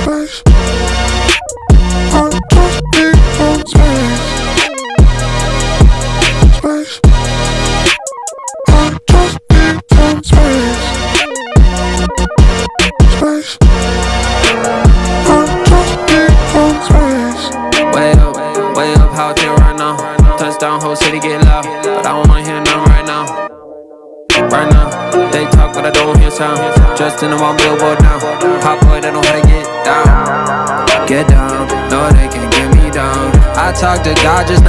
Space. I just need some space. Space. I just need some space. Space. I just need some space. Way up, how it right now. Touchdown, whole city get loud, but I don't wanna hear nothing right now. Right now, they talk but I don't hear sound. Just in the one billboard now. Hot boy, they know how to get down. Get down, no they can't get me down. I talk to God just